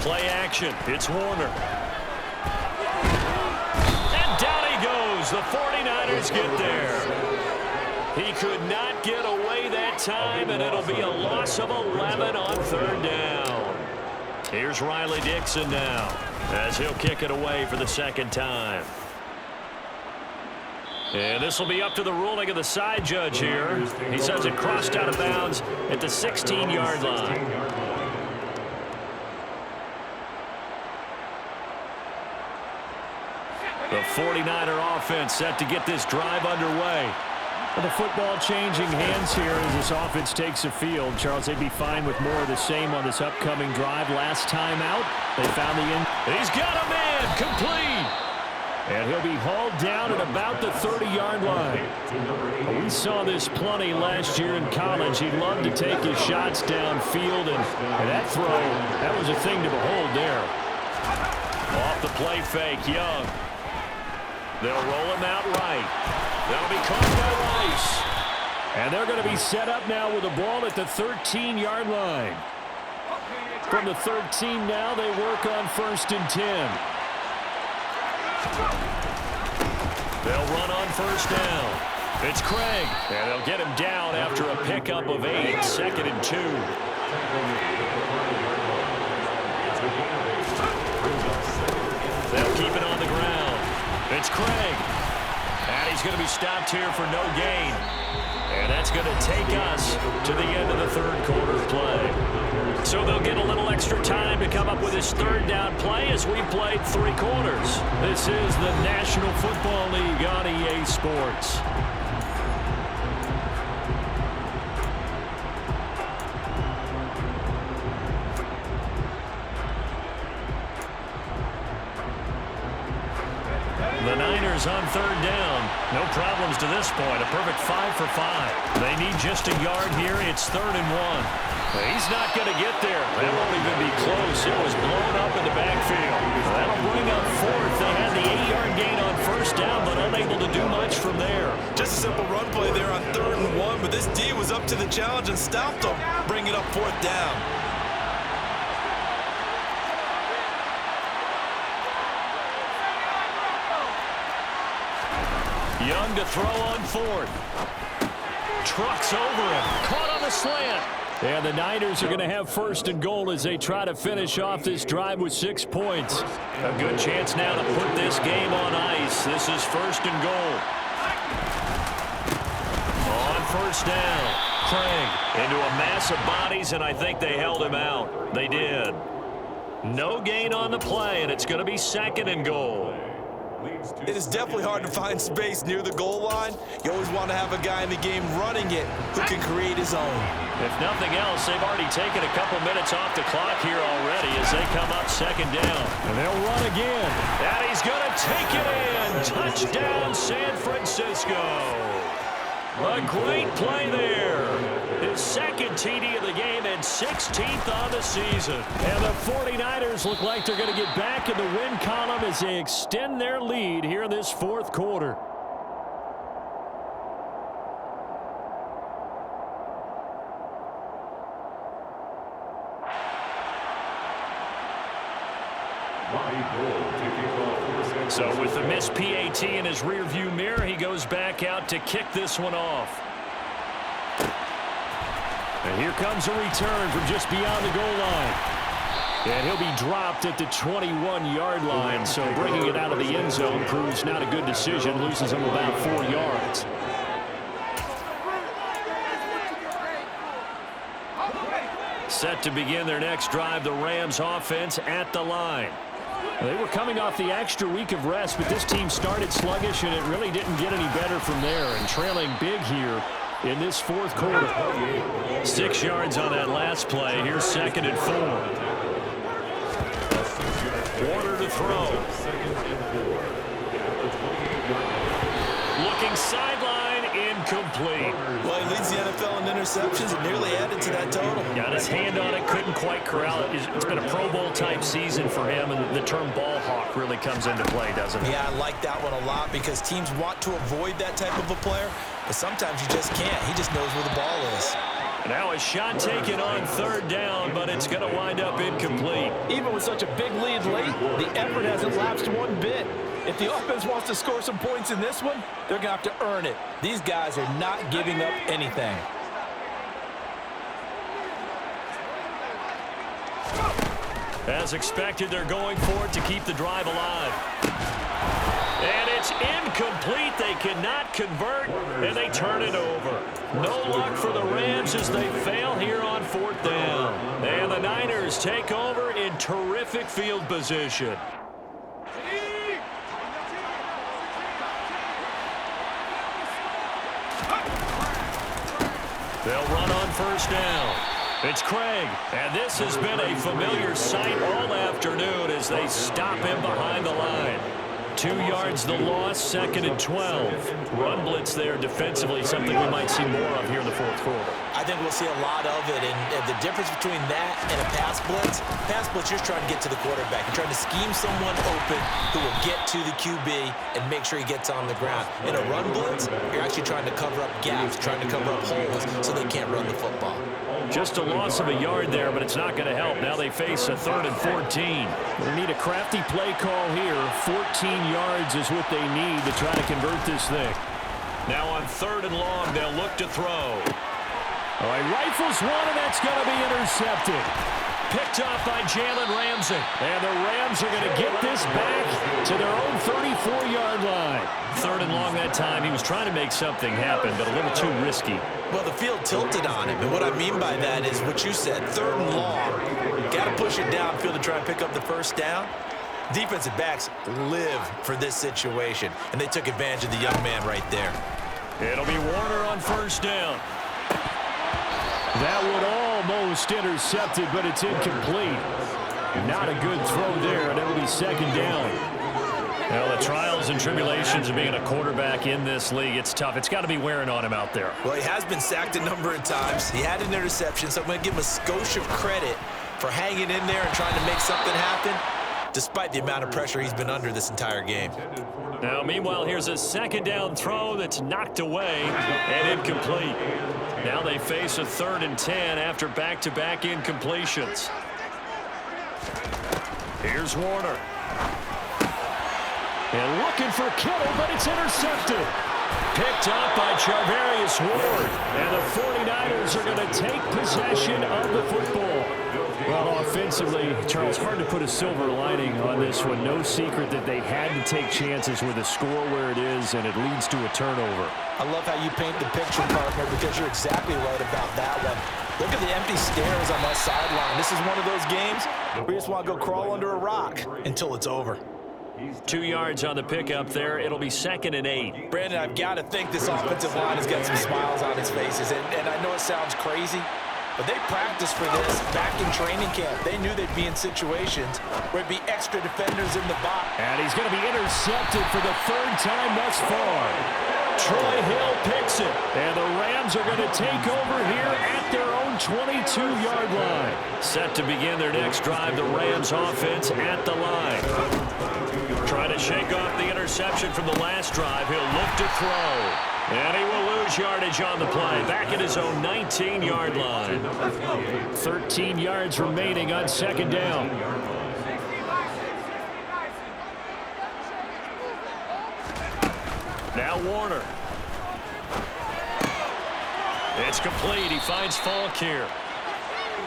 Play action. It's Warner. And down he goes. The 49ers get there. He could not get away that time, and it'll be a loss of 11 on third down. Here's Riley Dixon now, as he'll kick it away for the second time. And this will be up to the ruling of the side judge here. He says it crossed out of bounds at the 16-yard line. The 49er offense set to get this drive underway. Well, the football changing hands here as this offense takes the field. Charles, they'd be fine with more of the same on this upcoming drive. Last time out, they found the end. He's got a man, complete. And he'll be hauled down at about the 30-yard line. We saw this plenty last year in college. He loved to take his shots downfield, and that throw, that was a thing to behold there. Off the play fake, Young. They'll roll him out right. That'll be caught by Rice. And they're going to be set up now with the ball at the 13-yard line. From the 13 now, they work on 1st and 10. They'll run on 1st down. It's Craig. And they'll get him down after a pickup of 8. 2nd and 2. They'll keep it on the ground. It's Craig. And he's going to be stopped here for no gain. And that's going to take us to the end of the third quarter play. So they'll get a little extra time to come up with this third down play as we've played 3 quarters. This is the National Football League on EA Sports. The Niners on 3rd down. No problems to this point. A perfect 5 for 5. They need just a yard here. It's 3rd and 1. He's not going to get there. That won't even be close. It was blown up in the backfield. That'll bring up 4th. They had the 8-yard gain on 1st down, but unable to do much from there. Just a simple run play there on 3rd and 1, but this D was up to the challenge and stopped them, bringing up 4th down. Young to throw on 4th. Trucks over him. Caught on the slant. And the Niners are going to have 1st and goal as they try to finish off this drive with 6 points. A good chance now to put this game on ice. This is 1st and goal. On 1st down. Craig into a mass of bodies, and I think they held him out. They did. No gain on the play, and it's going to be 2nd and goal. It is definitely hard to find space near the goal line. You always want to have a guy in the game running it who can create his own. If nothing else, they've already taken a couple minutes off the clock here already as they come up 2nd down. And they'll run again. And he's going to take it in. Touchdown, San Francisco. A great play there. His 2nd TD of the game and 16th on the season. And the 49ers look like they're going to get back in the win column as they extend their lead here in this 4th quarter. So with the missed PAT in his rearview mirror, he goes back out to kick this one off. And here comes a return from just beyond the goal line. And he'll be dropped at the 21-yard line, so bringing it out of the end zone proves not a good decision, loses him about 4 yards. Set to begin their next drive, the Rams offense at the line. They were coming off the extra week of rest, but this team started sluggish, and it really didn't get any better from there, and trailing big here in this 4th quarter. 6 yards on that last play. Here's 2nd and 4. Warner to throw. Looking sideline, incomplete. Well, he leads the NFL in interceptions and nearly added to that total. Got his hand on it, couldn't quite corral it. It's been a Pro Bowl type season for him, and the term ball hawk really comes into play, doesn't it? Yeah, I like that one a lot because teams want to avoid that type of a player, but sometimes you just can't. He just knows where the ball is. Now a shot taken on third down, but it's going to wind up incomplete. Even with such a big lead late, the effort hasn't lapsed one bit. If the offense wants to score some points in this one, they're going to have to earn it. These guys are not giving up anything. As expected, they're going for it to keep the drive alive. And it's incomplete. They cannot convert, and they turn it over. No luck for the Rams as they fail here on fourth down. And the Niners take over in terrific field position. They'll run on first down. It's Craig, and this has been a familiar sight all afternoon as they stop him behind the line. 2 yards the loss, 2nd and 12. Run blitz there defensively, something we might see more of here in the fourth quarter. I think we'll see a lot of it, and the difference between that and a pass blitz, you're just trying to get to the quarterback. You're trying to scheme someone open who will get to the QB and make sure he gets on the ground. In a run blitz, you're actually trying to cover up gaps, trying to cover up holes so they can't run the football. Just a loss of a yard there, but it's not going to help. Now they face a 3rd and 14. They need a crafty play call here. 14 yards is what they need to try to convert this thing. Now on 3rd and long, they'll look to throw. All right, rifles one, and that's going to be intercepted. Picked off by Jalen Ramsey. And the Rams are going to get this back to their own 34-yard line. 3rd and long that time. He was trying to make something happen, but a little too risky. Well, the field tilted on him, and what I mean by that is what you said, 3rd and long. Got to push it downfield to try and pick up the first down. Defensive backs live for this situation, and they took advantage of the young man right there. It'll be Warner on first down. That one almost intercepted, but it's incomplete. Not a good throw there, and it'll be 2nd down. Well, the trials and tribulations of being a quarterback in this league, it's tough. It's got to be wearing on him out there. Well, he has been sacked a number of times. He had an interception, so I'm going to give him a skosh of credit for hanging in there and trying to make something happen, despite the amount of pressure he's been under this entire game. Now, meanwhile, here's a 2nd down throw that's knocked away and incomplete. Now they face a 3rd and 10 after back-to-back incompletions. Here's Warner. And looking for Kittle, but it's intercepted. Picked up by Charvarius Ward. And the 49ers are going to take possession of the football. Well, offensively, Charles, hard to put a silver lining on this one. No secret that they had to take chances with a score where it is, and it leads to a turnover. I love how you paint the picture, partner, because you're exactly right about that one. Look at the empty stairs on that sideline. This is one of those games where you just want to go crawl under a rock until it's over. 2 yards on the pickup there. It'll be 2nd and 8. Brandon, I've got to think this offensive line has got some smiles on its faces. And I know it sounds crazy, but they practiced for this back in training camp. They knew they'd be in situations where it'd be extra defenders in the box. And he's going to be intercepted for the 3rd time thus far. Troy Hill picks it. And the Rams are going to take over here at their own 22-yard line. Set to begin their next drive, the Rams offense at the line. Trying to shake off the interception from the last drive. He'll look to throw. And he will lose yardage on the play. Back at his own 19-yard line. 13 yards remaining on 2nd down. Now Warner. It's complete. He finds Falk here.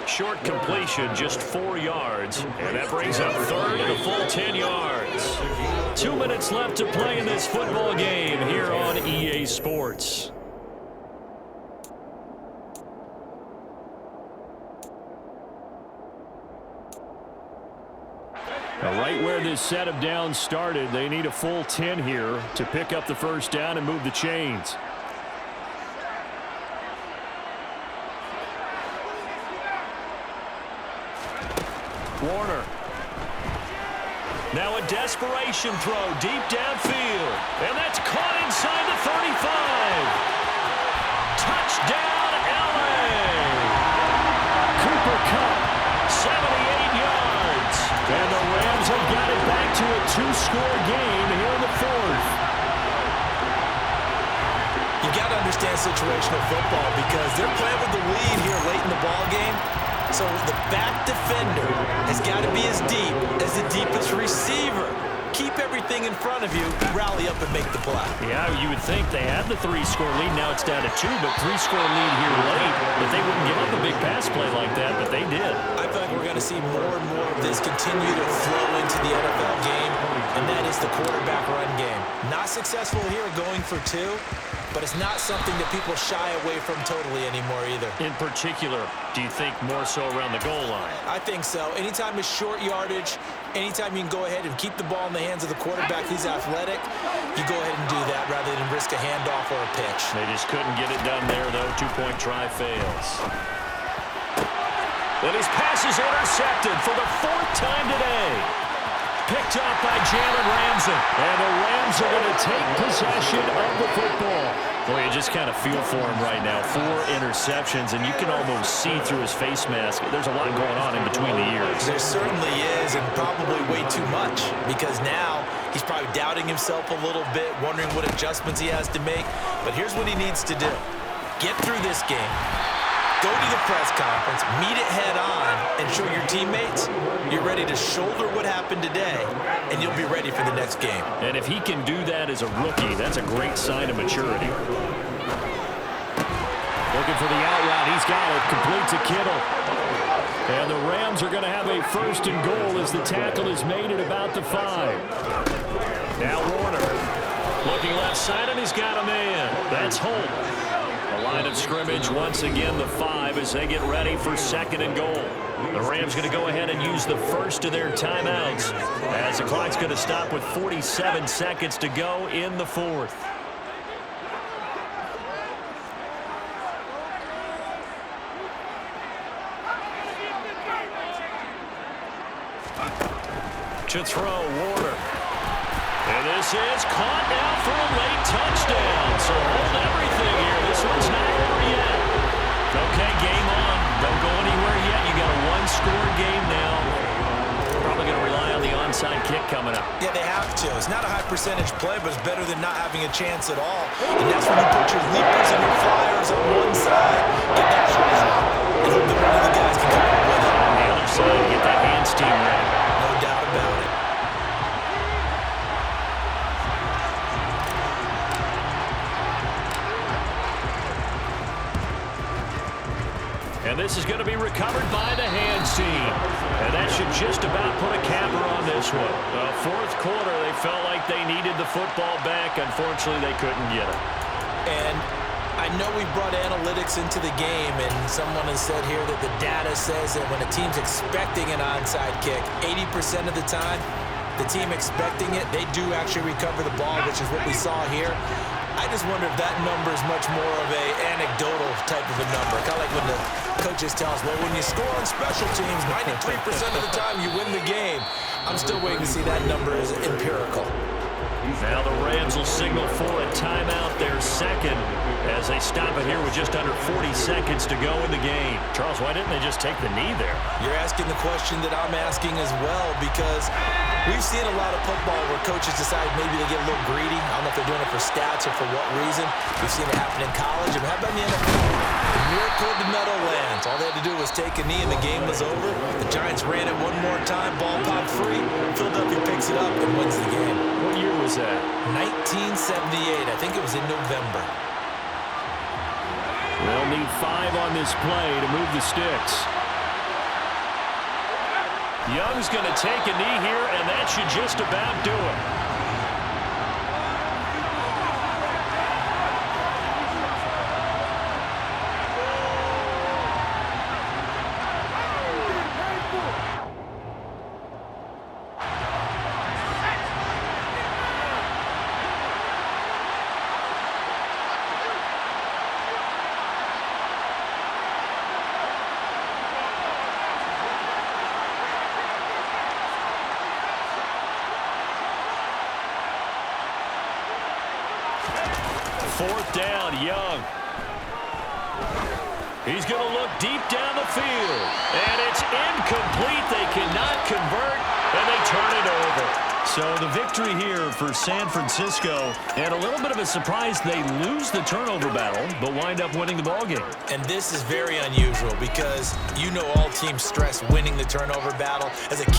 Short completion, just 4 yards. And that brings up 3rd and a full 10 yards. 2 minutes left to play in this football game here on EA Sports. Now, right where this set of downs started, they need a full 10 here to pick up the first down and move the chains. Warner. Now a desperation throw deep downfield. And that's caught inside the 35. Touchdown, LA. Cooper Kupp. 78 yards. And the Rams have got it back to a 2-score game here in the 4th. You got to understand situational football because they're playing with the lead here late in the ball game. So the back defender has got to be as deep as the deepest receiver. Keep everything in front of you, rally up and make the play. Yeah, you would think they had the 3-score lead. Now it's down to 2, but 3-score lead here late. But they wouldn't give up a big pass play like that, but they did. I feel like we're going to see more and more of this continue to flow into the NFL game, and that is the quarterback run game. Not successful here going for 2, but it's not something that people shy away from totally anymore either. In particular, do you think more so around the goal line? I think so. Anytime it's short yardage, anytime you can go ahead and keep the ball in the hands of the quarterback who's athletic, you go ahead and do that rather than risk a handoff or a pitch. They just couldn't get it done there, though. 2-point try fails. And his pass is intercepted for the 4th time today. Picked up by Jalen Ramsey. And the Rams are going to take possession of the football. Boy, you just kind of feel for him right now. 4 interceptions, and you can almost see through his face mask. There's a lot going on in between the ears. There certainly is, and probably way too much, because now he's probably doubting himself a little bit, wondering what adjustments he has to make. But here's what he needs to do. Get through this game. Go to the press conference, meet it head on, and show your teammates you're ready to shoulder what happened today, and you'll be ready for the next game. And if he can do that as a rookie, that's a great sign of maturity. Looking for the out route. He's got it. Complete to Kittle. And the Rams are going to have a 1st and goal as the tackle is made at about the 5. Now Warner. Looking left side, and he's got a man. That's Holt. The line of scrimmage once again the 5 as they get ready for 2nd and goal. The Rams going to go ahead and use the first of their timeouts as the clock's going to stop with 47 seconds to go in the 4th. To throw, Warner. And this is caught now for a late touchdown. So hold everything here. This one's not over yet. Okay, game on. Don't go anywhere yet. You got a 1-score game now. Probably going to rely on the onside kick coming up. Yeah, they have to. It's not a high percentage play, but it's better than not having a chance at all. And that's when you put your leapers and your flyers on one side, get that high hop, and hope that one of the guys can come up with it. On the other side, get that hands team ready. No doubt about it. And this is going to be recovered by the hands team. And that should just about put a capper on this one. The 4th quarter, they felt like they needed the football back. Unfortunately, they couldn't get it. And I know we brought analytics into the game, and someone has said here that the data says that when a team's expecting an onside kick, 80% of the time, the team expecting it, they do actually recover the ball, which is what we saw here. I just wonder if that number is much more of a anecdotal type of a number. Kind of like when the coaches tell us, well, when you score on special teams, 93% of the time you win the game. I'm still waiting to see that number is empirical. Now the Rams will signal for a timeout, their 2nd, as they stop it here with just under 40 seconds to go in the game. Charles, why didn't they just take the knee there? You're asking the question that I'm asking as well, because we've seen a lot of football where coaches decide maybe they get a little greedy. I don't know if they're doing it for stats or for what reason. We've seen it happen in college. And how about in the NFL? The miracle of the Meadowlands. All they had to do was take a knee and the game was over. The Giants ran it one more time. Ball popped free. Philadelphia picks it up and wins the game. What year was that? 1978. I think it was in November. They'll need 5 on this play to move the sticks. Young's going to take a knee here, and that should just about do it. Fourth down, Young. He's going to look deep down the field. And it's incomplete. They cannot convert, and they turn it over. So the victory here for San Francisco, and a little bit of a surprise they lose the turnover battle, but wind up winning the ballgame. And this is very unusual because you know all teams stress winning the turnover battle. As a